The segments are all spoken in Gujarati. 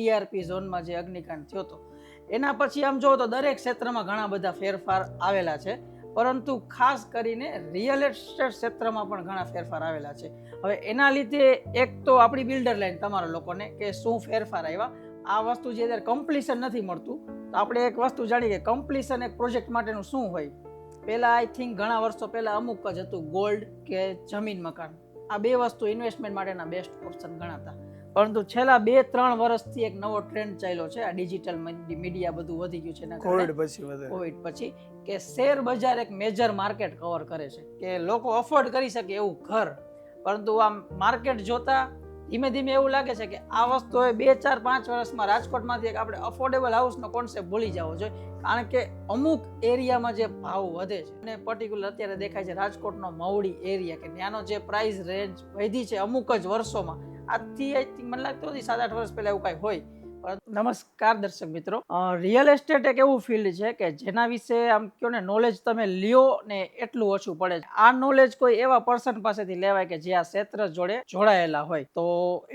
ટીઆરપી ઝોનમાં જે અગ્નિકાંડ થયો હતો એના પછી આમ જોવો તો દરેક ક્ષેત્રમાં ઘણા બધા ફેરફાર આવેલા છે, પરંતુ ખાસ કરીને રિયલ એસ્ટેટ ક્ષેત્રમાં પણ ઘણા ફેરફાર આવેલા છે. હવે એના લીધે એક તો આપણી બિલ્ડર લાઈન તમારા લોકોને કે શું ફેરફાર આવ્યા, આ વસ્તુ જે અત્યારે કમ્પ્લીશન નથી મળતું, તો આપણે એક વસ્તુ જાણીએ કે કમ્પ્લીશન એક પ્રોજેક્ટ માટેનું શું હોય. પહેલાં આઈ થિંક ઘણા વર્ષો પહેલાં અમુક જ હતું, ગોલ્ડ કે જમીન મકાન, આ બે વસ્તુ ઇન્વેસ્ટમેન્ટ માટેના બેસ્ટ ઓપ્શન ગણાતા. પરંતુ છેલ્લા 2-3 વર્ષથી એક નવો ટ્રેન્ડ ચાલ્યો છે, આ ડિજિટલ મીડિયા બધું વધી ગયું છે એના કારણે કોવિડ પછી કે શેર બજાર એક મેજર માર્કેટ કવર કરે છે કે લોકો અફોર્ડ કરી શકે એવું ઘર. પરંતુ આ માર્કેટ જોતા ધીમે ધીમે એવું લાગે છે કે આ વસ્તુ હવે 2-4-5 વર્ષમાં રાજકોટમાંથી એક આપણે અફોર્ડેબલ હાઉસનો કોન્સેપ્ટ ભૂલી જવો જોઈએ, કારણ કે અમુક એરિયામાં જે ભાવ વધે છે અને પર્ટિક્યુલર અત્યારે દેખાય છે રાજકોટનો મવડી એરિયા કે ત્યાંનો જે પ્રાઇસ રેન્જ વધી છે અમુક જ વર્ષોમાં, આજથી આઈ થિંક મને લાગતું નથી 7-8 વર્ષ પહેલા એવું કાંઈ હોય. નમસ્કાર દર્શક મિત્રો, રિયલ એસ્ટેટ એક એવું ફિલ્ડ છે કે જેના વિશે આમ કહો ને નોલેજ તમે લ્યો ને એટલું ઓછું પડે છે. આ નોલેજ કોઈ એવા પર્સન પાસેથી લેવાય કે જે આ ક્ષેત્ર જોડે જોડાયેલા હોય. તો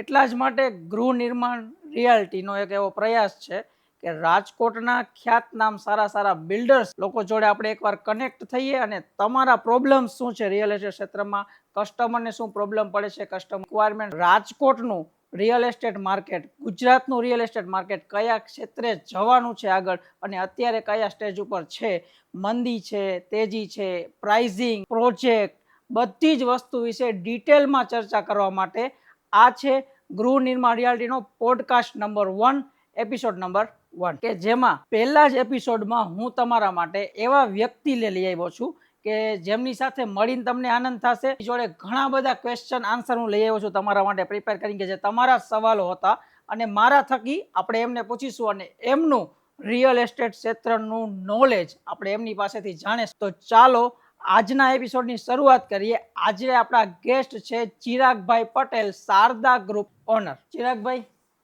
એટલા જ માટે ગૃહ નિર્માણ રિયાલિટીનો એક એવો પ્રયાસ છે કે રાજકોટના ખ્યાતનામ સારા બિલ્ડર્સ લોકો જોડે આપણે એકવાર કનેક્ટ થઈએ અને તમારા પ્રોબ્લેમ શું છે રિયલ એસ્ટેટ ક્ષેત્રમાં, કસ્ટમરને શું પ્રોબ્લેમ પડે છે, કસ્ટમર રિક્વાયરમેન્ટ, રાજકોટનું રિયલ એસ્ટેટ માર્કેટ, ગુજરાતનું રિયલ એસ્ટેટ માર્કેટ કયા ક્ષેત્રે જવાનું છે આગળ અને અત્યારે કયા સ્ટેજ ઉપર છે, મંદી છે, તેજી છે, પ્રાઇઝિંગ, પ્રોજેક્ટ, બધી જ વસ્તુ વિશે ડિટેલમાં ચર્ચા કરવા માટે આ છે ગૃહ નિર્માણ રિયાલિટીનો પોડકાસ્ટ નંબર 1, એપિસોડ નંબર 1, કે જેમાં પહેલા જ એપિસોડમાં હું તમારા માટે એવા વ્યક્તિ લઈ આવ્યો છું કે જેમની સાથે મળીને તમને આનંદ થશે. જોડે ઘણા બધા ક્વેશ્ચન આન્સર હું લઈ આવ્યો છું તમારા માટે પ્રિપેર કરીને કે જે તમારા સવાલો હતા અને મારા થકી આપણે એમને પૂછીશું અને એમનું રિયલ એસ્ટેટ ક્ષેત્રનું નોલેજ આપણે એમની પાસેથી જાણીશું. તો ચાલો આજના એપિસોડની શરૂઆત કરીએ. આજે આપણા ગેસ્ટ છે ચિરાગભાઈ પટેલ, શારદા ગ્રુપ ઓનર. ચિરાગભાઈ,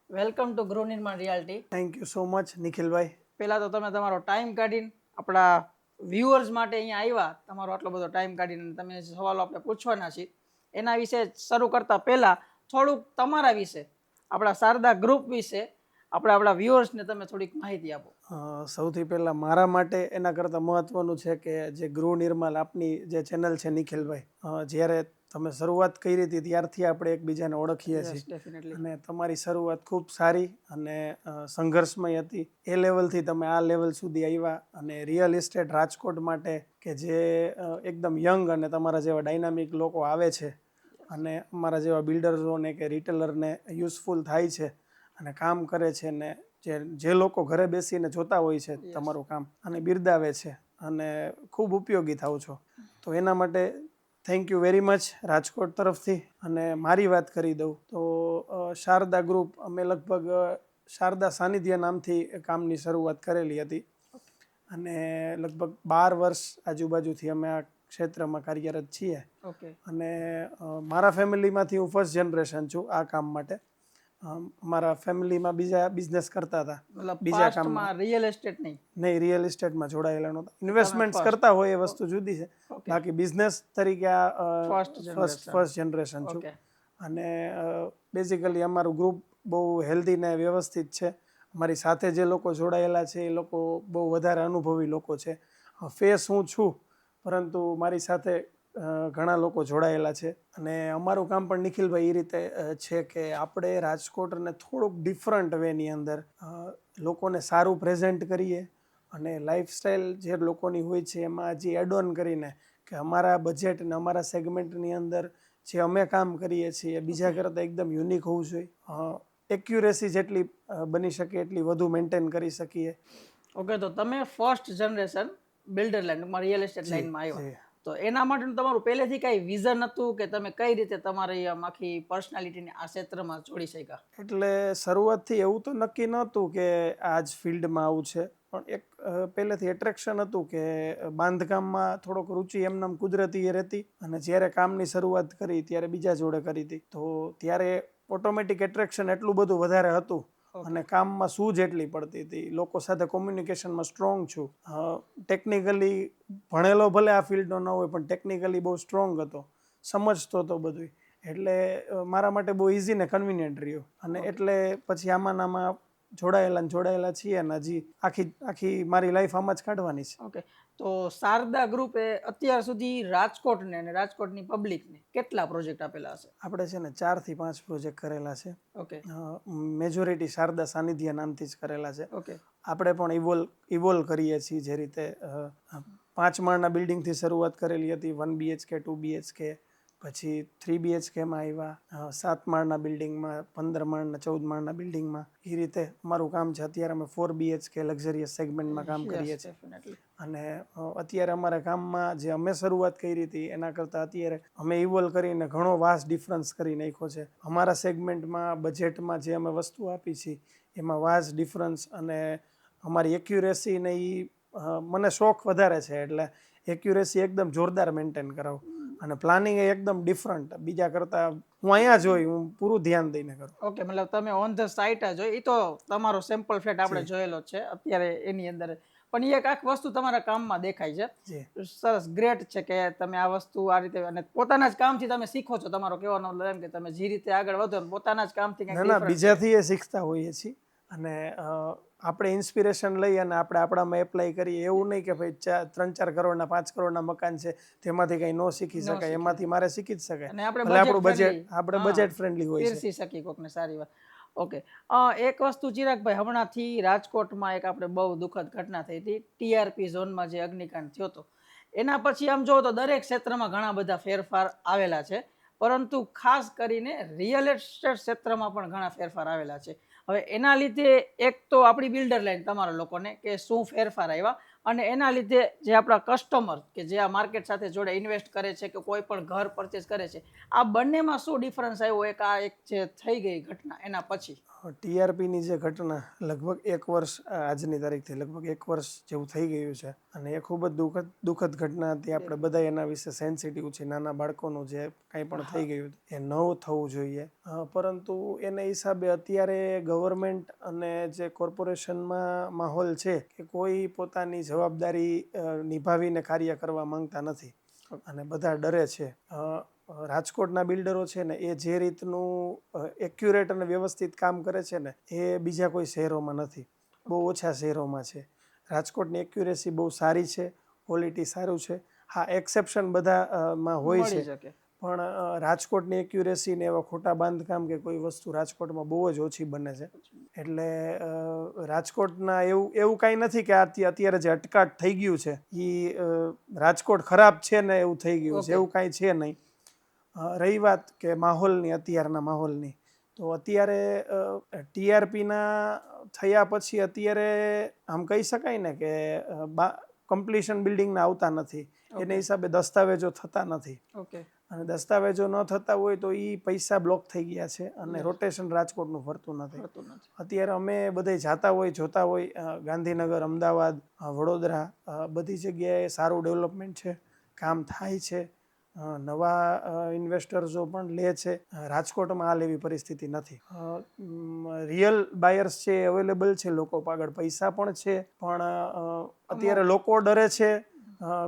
welcome to Gruh Nirman realty. Thank you so much નિખિલભાઈ. પહેલા તો તમે તમારો ટાઈમ કાઢીને આપણા વ્યુઅર્સ માટે અહીંયા આવ્યા, તમારો આટલો બધો ટાઈમ કાઢીને તમે સવાલો આપણે પૂછવાના છીએ એના વિશે શરૂ કરતા પહેલા થોડુંક તમારા વિશે, આપણા શારદા ગ્રુપ વિશે આપણા વ્યુઅર્સને તમે થોડીક માહિતી આપો. સૌથી પહેલાં મારા માટે એના કરતાં મહત્ત્વનું છે કે જે ગૃહ નિર્માણ આપની જે ચેનલ છે નિખિલભાઈ, જ્યારે તમે શરૂઆત કરી હતી ત્યારથી આપણે એકબીજાને ઓળખીએ છીએ અને તમારી શરૂઆત ખૂબ સારી અને સંઘર્ષમય હતી. એ લેવલથી તમે આ લેવલ સુધી આવ્યા અને રિયલ એસ્ટેટ રાજકોટ માટે કે જે એકદમ યંગ અને તમારા જેવા ડાયનામિક લોકો આવે છે અને અમારા જેવા બિલ્ડર્સોને કે રિટેલરને યુઝફુલ થાય છે અને કામ કરે છે ને જે લોકો ઘરે બેસીને જોતા હોય છે તમારું કામ અને બિરદાવે છે અને ખૂબ ઉપયોગી થાવ છો, તો એના માટે thank you very much Rajkot તરફથી. અને મારી વાત કરી દઉં તો શારદા ગ્રુપ અમે લગભગ શારદા સાનિધ્ય નામથી કામની શરૂઆત કરેલી હતી અને લગભગ 12 વર્ષ આજુબાજુથી અમે આ ક્ષેત્રમાં કાર્યરત છીએ. અને મારા ફેમિલીમાંથી હું ફર્સ્ટ જનરેશન છું આ કામ માટે. અમારા ફેમિલીમાં બીજા બિઝનેસ કરતા હતા, બીજા કામમાં, રિયલ એસ્ટેટ નહીં રિયલ એસ્ટેટમાં જોડાયેલા નહોતા. ઇન્વેસ્ટમેન્ટ્સ કરતા હોય એ વસ્તુ જુદી છે, બાકી બિઝનેસ તરીકે આ ફર્સ્ટ જનરેશન છું. અને બેઝિકલી અમારું ગ્રુપ બહુ હેલ્ધી ને વ્યવસ્થિત છે. અમારી સાથે જે લોકો જોડાયેલા છે એ લોકો બહુ વધારે અનુભવી લોકો છે. ફેસ હું છું પરંતુ મારી સાથે ઘણા લોકો જોડાયેલા છે અને અમારું કામ પણ નિખિલભાઈ એ રીતે છે કે આપણે રાજકોટને થોડુંક ડિફરન્ટ વેની અંદર લોકોને સારું પ્રેઝન્ટ કરીએ અને લાઈફસ્ટાઈલ જે લોકોની હોય છે એમાં હજી એડ ઓન કરીને કે અમારા બજેટ અને અમારા સેગમેન્ટની અંદર જે અમે કામ કરીએ છીએ બીજા કરતાં એકદમ યુનિક હોવું જોઈએ. એક્યુરેસી જેટલી બની શકે એટલી વધુ મેન્ટેન કરી શકીએ. ઓકે, તો તમે ફર્સ્ટ જનરેશન બિલ્ડર લાઈનમાં રિયલ એસ્ટેટ લાઈનમાં આવ્યા, તો એના માટેનું તમારું પહેલેથી કઈ વિઝન હતું કે તમે કઈ રીતે તમારી આખી પર્સનાલિટીને આ ક્ષેત્રમાં જોડી શક્યા? એટલે શરૂઆતથી એવું તો નક્કી નહોતું કે આ જ ફિલ્ડમાં આવું છે, પણ એક પહેલેથી એટ્રેક્શન હતું કે બાંધકામમાં થોડોક રુચિ એમનામ કુદરતી એ રહેતી અને જ્યારે કામની શરૂઆત કરી ત્યારે બીજા જોડે કરી હતી, તો ત્યારે ઓટોમેટિક એટ્રેક્શન એટલું બધું વધારે હતું અને કામમાં સૂઝ એટલી પડતી હતી. લોકો સાથે કોમ્યુનિકેશનમાં સ્ટ્રોંગ છું. ટેકનિકલી ભણેલો ભલે આ ફિલ્ડનો ન હોય પણ ટેકનિકલી બહુ સ્ટ્રોંગ હતો, સમજતો હતો બધું, એટલે મારા માટે બહુ ઇઝી ને કન્વિનિયન્ટ રહ્યું. અને એટલે પછી આમાં જોડાયેલા છીએ અને હજી આખી મારી લાઈફ આમાં જ કાઢવાની છે. ઓકે, તો શારદા ગ્રુપે અત્યાર સુધી રાજકોટને અને રાજકોટની પબ્લિકને કેટલા પ્રોજેક્ટ આપેલા હશે? આપણે છે ને 4 થી 5 પ્રોજેક્ટ કરેલા છે. ઓકે, મેજોરિટી શારદા સાનિધ્ય નામથી જ કરેલા છે. ઓકે, આપણે પણ ઇવોલ્વ કરીએ છીએ, જે રીતે 5 માળના બિલ્ડિંગથી શરૂઆત કરેલી હતી, 1 BHK 2 BHK, પછી 3 BHKમાં આવ્યા, 7 માળના બિલ્ડિંગમાં, 15 માળના 14 માળના બિલ્ડિંગમાં. એ રીતે અમારું કામ છે. અત્યારે અમે 4 BHK લક્ઝરિયસ સેગમેન્ટમાં કામ કરીએ છીએ. ડેફિનેટલી. અને અત્યારે અમારા કામમાં જે અમે શરૂઆત કરી હતી એના કરતાં અત્યારે અમે ઇવોલ્વ કરીને ઘણો વાસ્ટ ડિફરન્સ કરી નાખ્યો છે. અમારા સેગમેન્ટમાં બજેટમાં જે અમે વસ્તુ આપી છે એમાં વાસ્ટ ડિફરન્સ, અને અમારી એક્યુરેસી ને મને શોખ વધારે છે, એટલે એક્યુરેસી એકદમ જોરદાર મેન્ટેન કરાવું. અને પ્લાનિંગ એ એકદમ ડિફરન્ટ બીજા કરતાં હું અહીંયા જોઈ હું પૂરું ધ્યાન દઈને કરું. ઓકે, મતલબ તમે ઓન ધ સાઇટ જ હોય. એ તો તમારો સેમ્પલ ફ્લેટ આપણે જોયેલો જ છે અત્યારે એની અંદર, પણ એ એક આખ વસ્તુ તમારા કામમાં દેખાય છે. સરસ, ગ્રેટ છે કે તમે આ વસ્તુ આ રીતે અને પોતાના જ કામથી તમે શીખો છો. તમારો કહેવાનો મતલબ એમ કે તમે જે રીતે આગળ વધો પોતાના જ કામથી કંઈક ના બીજાથી એ શીખતા હોઈએ છીએ. અને આપણે ઇન્સ્પિરેશન લઈ અને આપણે આપણામાં એપ્લાય કરીએ. એવું નહીં કે ભાઈ 3-4 કરોડના 5 કરોડના મકાન છે તેમાંથી કંઈ ન શીખી શકાય, એમાંથી મારે શીખી જ શકાય. અને આપણે બજેટ ફ્રેન્ડલી હોય છે. પીરસી શકીએ કોકને. સારી વાત. ઓકે, એક વસ્તુ ચિરાગભાઈ, હમણાંથી રાજકોટમાં એક આપણે બહુ દુઃખદ ઘટના થઈ હતી. TRP ઝોનમાં જે અગ્નિકાંડ થયો હતો એના પછી આમ જોવો તો દરેક ક્ષેત્રમાં ઘણા બધા ફેરફાર આવેલા છે, પરંતુ ખાસ કરીને રિયલ એસ્ટેટ ક્ષેત્રમાં પણ ઘણા ફેરફાર આવેલા છે. હવે એના લીધે એક તો આપણી બિલ્ડર લાઈન તમારા લોકોને કે શું ફેરફાર આવ્યા, અને એના લીધે જે આપણા કસ્ટમર કે જે આ માર્કેટ સાથે જોડે ઇન્વેસ્ટ કરે છે કે કોઈ પણ ઘર પરચેસ કરે છે, આ બંનેમાં શું ડિફરન્સ આવ્યો એક જે થઈ ગઈ ઘટના એના પછી? TRPની જે ઘટના લગભગ 1 વર્ષ, આજની તારીખથી લગભગ 1 વર્ષ જેવું થઈ ગયું છે, અને એ ખૂબ જ દુઃખદ ઘટના હતી. આપણે બધા એના વિશે સેન્સિટિવ છે. નાના બાળકોનું જે કાંઈ પણ થઈ ગયું એ ન થવું જોઈએ, પરંતુ એને હિસાબે અત્યારે ગવર્મેન્ટ અને જે કોર્પોરેશનમાં માહોલ છે કે કોઈ પોતાની જવાબદારી નિભાવીને કાર્ય કરવા માંગતા નથી અને બધા ડરે છે. રાજકોટના બિલ્ડરો છે ને એ જે રીતનું એક્યુરેટ અને વ્યવસ્થિત કામ કરે છે ને એ બીજા કોઈ શહેરોમાં નથી, બહુ ઓછા શહેરોમાં છે. રાજકોટની એક્યુરેસી બહુ સારી છે, ક્વોલિટી સારું છે. હા, એક્સેપ્શન બધામાં હોય છે, પણ રાજકોટની એક્યુરેસી ને એવા ખોટા બાંધકામ કે કોઈ વસ્તુ રાજકોટમાં બહુ જ ઓછી બને છે. એટલે રાજકોટના એવું કાંઈ નથી કે અત્યારે જે અટકાટ થઈ ગયું છે એ રાજકોટ ખરાબ છે ને એવું થઈ ગયું છે, એવું કાંઈ છે નહીં. રહી વાત કે માહોલની, અત્યારના માહોલની, તો અત્યારે TRPના થયા પછી અત્યારે આમ કહી શકાય ને કે કમ્પ્લીશન બિલ્ડિંગના આવતા નથી, એને હિસાબે દસ્તાવેજો થતા નથી. અને દસ્તાવેજો ન થતા હોય તો એ પૈસા બ્લોક થઈ ગયા છે અને રોટેશન રાજકોટનું ફરતું નથી. અત્યારે અમે બધે જોતા હોય ગાંધીનગર, અમદાવાદ, વડોદરા, બધી જગ્યાએ સારું ડેવલપમેન્ટ છે, કામ થાય છે, નવા ઇન્વેસ્ટર્સો પણ લે છે. રાજકોટમાં હાલ એવી પરિસ્થિતિ નથી. રિયલ બાયર્સ છે, અવેલેબલ છે, લોકો આગળ પૈસા પણ છે, પણ અત્યારે લોકો ડરે છે,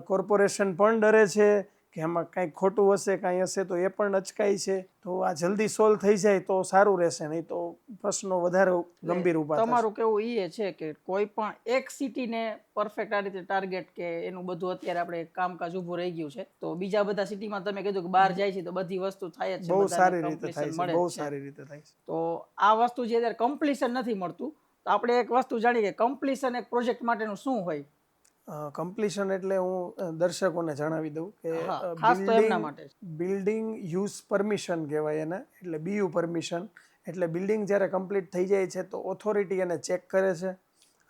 કોર્પોરેશન પણ ડરે છે કે એમાં કાંઈક ખોટું હશે, કાંઈ હશે તો એ પણ અચકાય છે. તો આ જલ્દી સોલ્વ થઈ જાય તો સારું રહેશે, નહીં તો પ્રશ્નો વધારે ગંભીર ઊભા થશે. તમારું કેવું એ છે કે કોઈ પણ એક સિટીને પરફેક્ટ આ રીતે ટાર્ગેટ કે એનું બધું અત્યારે આપણે કામકાજ ઊભું રહી ગયું છે, તો બીજા બધા સિટીમાં તમે કીધું કે બહાર જાય છે તો બધી વસ્તુ થાય જ છે, બહુ સારી રીતે થાય છે, બહુ સારી રીતે થાય છે. તો આ વસ્તુ જે અત્યારે કમ્પ્લીશન નથી મળતું, તો આપણે એક વસ્તુ જાણીએ કે કમ્પ્લીશન એક પ્રોજેક્ટ માટેનું શું હોય? કમ્પ્લીશન એટલે હું દર્શકોને જણાવી દઉં કે બિલ્ડિંગ યુઝ પરમિશન કહેવાય એને, એટલે BU પરમિશન. એટલે બિલ્ડિંગ જ્યારે કમ્પ્લીટ થઈ જાય છે તો ઓથોરિટી એને ચેક કરે છે,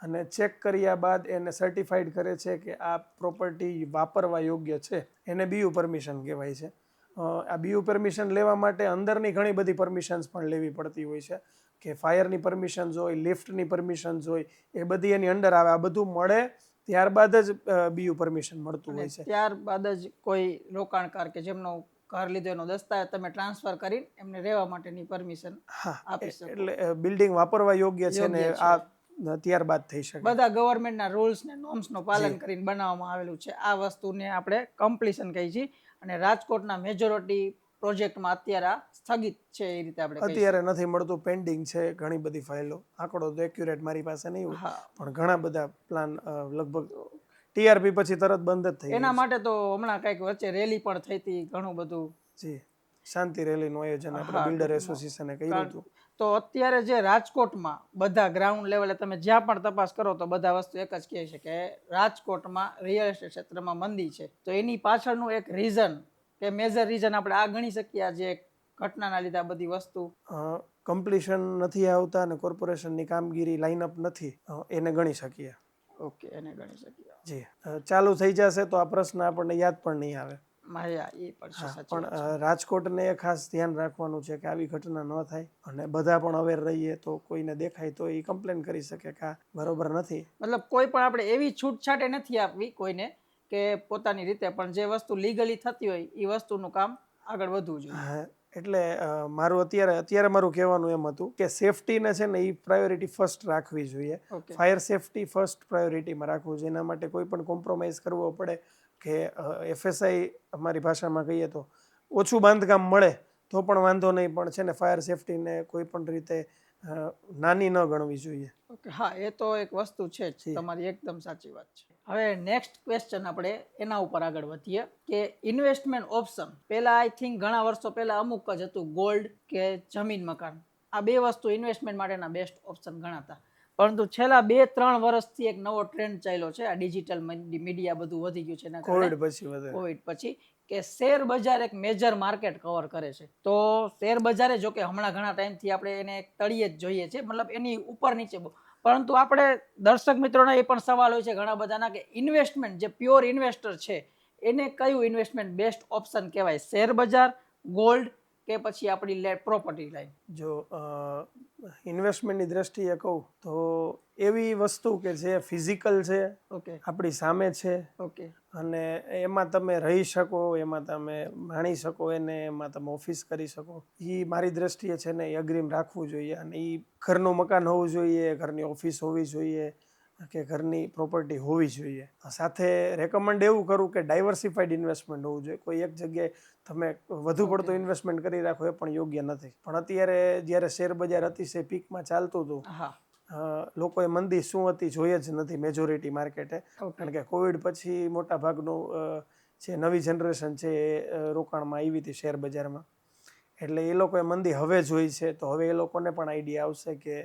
અને ચેક કર્યા બાદ એને સર્ટિફાઈડ કરે છે કે આ પ્રોપર્ટી વાપરવા યોગ્ય છે, એને BU પરમિશન કહેવાય છે. આ BU પરમિશન લેવા માટે અંદરની ઘણી બધી પરમિશન્સ પણ લેવી પડતી હોય છે, કે ફાયરની પરમિશન્સ હોય, લિફ્ટની પરમિશન્સ હોય, એ બધી એની અંડર આવે. આ બધું મળે ત્યારબાદ જ BU પરમિશન મળતું હોય છે. ત્યારબાદ જ કોઈ રોકાણકાર કે જેમનો ઘર લીધો એનો દસ્તાવેજ તમે ટ્રાન્સફર કરીને એમને રહેવા માટેની પરમિશન આપી શકો. એટલે બિલ્ડિંગ વાપરવા યોગ્ય છે ને આ ત્યારબાદ થઈ શકે. બધા ગવર્મેન્ટના રૂલ્સ ને નોર્મ્સનું પાલન કરીને બનાવવામાં આવેલું છે. આ વસ્તુને આપણે કમ્પ્લીશન કહીએ છીએ, અને રાજકોટના મેજોરિટી પ્રોજેક્ટમાં અત્યારે આ સ્થગિત છે એ રીતે આપણે કહી અત્યારે નથી મળતું, પેન્ડિંગ છે ઘણી બધી ફાઇલો. આંકડો તો એક્યુરેટ મારી પાસે નહીં હોય, હા. પણ ઘણા બધા પ્લાન લગભગ ટીઆરપી પછી તરત બંધ જ થઈ એના માટે તો હમણાં કંઈક વચ્ચે રેલી પણ થઈ હતી, ઘણું બધું. જી, શાંતિ રેલીનું આયોજન આપણે હા, બિલ્ડર ટૂંકમાં. એસોસિએશને કર્યું હતું. તો અત્યારે જે રાજકોટમાં બધા ગ્રાઉન્ડ લેવલે તમે જ્યાં પણ તપાસ કરો તો બધા વસ્તુ એક જ કહે છે કે રાજકોટમાં રિયલ એસ્ટેટ ક્ષેત્રમાં મંદી છે. તો એની પાછળનું એક રીઝન કે મેજર રીઝન આપણે આ ગણી શકીએ, આ જે ઘટનાના લીધે આ બધી વસ્તુ કમ્પ્લીશન નથી આવતા અને કોર્પોરેશનની કામગીરી લાઇનઅપ નથી, એને ગણી શકીએ. ઓકે, એને ગણી શકીએ. જી, ચાલુ થઈ જશે તો આ પ્રશ્ન આપણને યાદ પણ નહીં આવે. માયા એ પણ છે, સાચી પણ વાત છે. રાજકોટને ખાસ ધ્યાન રાખવાનું છે કે આવી ઘટના ન થાય અને બધા પણ અવેર રહીએ, તો કોઈને દેખાય તો એ કમ્પ્લેન કરી શકે કે આ બરોબર નથી. મતલબ કોઈ પણ આપણે એવી છૂટછાટે નથી આપવી કોઈને કે પોતાની રીતે, પણ જે વસ્તુ લીગલી થતી હોય એ વસ્તુનું કામ આગળ વધવું જોઈએ. હા, એટલે મારું અત્યારે મારું કહેવાનું એમ હતું કે સેફટીને છે ને એ પ્રાયોરિટી ફર્સ્ટ રાખવી જોઈએ. ઓકે. ફાયર સેફટી ફર્સ્ટ પ્રાયોરિટીમાં રાખવું જોઈએ. એના માટે કોઈ પણ કોમ્પ્રોમાઇઝ કરવો પડે કે એફએસઆઈ અમારી ભાષામાં કહીએ તો ઓછું બાંધકામ મળે તો પણ વાંધો નહીં, પણ છે ને ફાયર સેફટીને કોઈ પણ રીતે નાની ન ગણવી જોઈએ. ઓકે, હા, એ તો એક વસ્તુ છે જ, તમારી એકદમ સાચી વાત છે. હવે નેક્સ્ટ ક્વેશ્ચન આપણે એના ઉપર આગળ વધીએ કે ઇન્વેસ્ટમેન્ટ ઓપ્શન. પહેલા આઈ થિંક ઘણા વર્ષો પહેલા અમુક જ હતું, ગોલ્ડ કે જમીન મકાન. આ બે વસ્તુ ઇન્વેસ્ટમેન્ટ માટેના બેસ્ટ ઓપ્શન ગણાતા. પરંતુ છેલ્લા 2-3 વર્ષથી એક નવો ટ્રેન્ડ ચાલ્યો છે, આ ડિજિટલ મીડિયા બધું વધી ગયું છે એના કારણે, કોવિડ પછી, કે શેર બજાર એક મેજર માર્કેટ કવર કરે છે. તો શેર બજારે જો કે હમણાં ઘણા ટાઈમથી આપણે એને તળિયે જ જોઈએ છે, મતલબ એની ઉપર નીચે, પરંતુ આપણે દર્શક મિત્રોના એ પણ સવાલ હોય છે ઘણા બધાના કે ઇન્વેસ્ટમેન્ટ જે પ્યોર ઇન્વેસ્ટર છે એને કયું ઇન્વેસ્ટમેન્ટ બેસ્ટ ઓપ્શન કહેવાય, શેર બજાર, ગોલ્ડ કે પછી આપણી પ્રોપર્ટી લાઈન? જો ઇન્વેસ્ટમેન્ટની દ્રષ્ટિએ કહું તો એવી વસ્તુ કે જે ફિઝિકલ છે, ઓકે, આપણી સામે છે, ઓકે, અને એમાં તમે રહી શકો, એમાં તમે માણી શકો એને, એમાં તમે ઓફિસ કરી શકો, એ મારી દ્રષ્ટિએ છે ને એ અગ્રીમ રાખવું જોઈએ. અને એ ઘરનું મકાન હોવું જોઈએ, ઘરની ઓફિસ હોવી જોઈએ કે ઘરની પ્રોપર્ટી હોવી જોઈએ. સાથે રેકમેન્ડ એવું કરું કે ડાયવર્સિફાઈડ ઇન્વેસ્ટમેન્ટ હોવું જોઈએ. કોઈ એક જગ્યાએ તમે વધુ પડતું ઇન્વેસ્ટમેન્ટ કરી રાખો એ પણ યોગ્ય નથી. પણ અત્યારે જ્યારે શેર બજાર અતિશય પીકમાં ચાલતું હતું, હા, લોકોએ મંદી શું હતી જોઈએ જ નથી મેજોરિટી માર્કેટે. કારણ કે કોવિડ પછી મોટા ભાગનું જે નવી જનરેશન છે એ રોકાણમાં આવી હતી શેર બજારમાં, એટલે એ લોકોએ મંદી હવે જોઈ છે. તો હવે એ લોકોને પણ આઈડિયા આવશે કે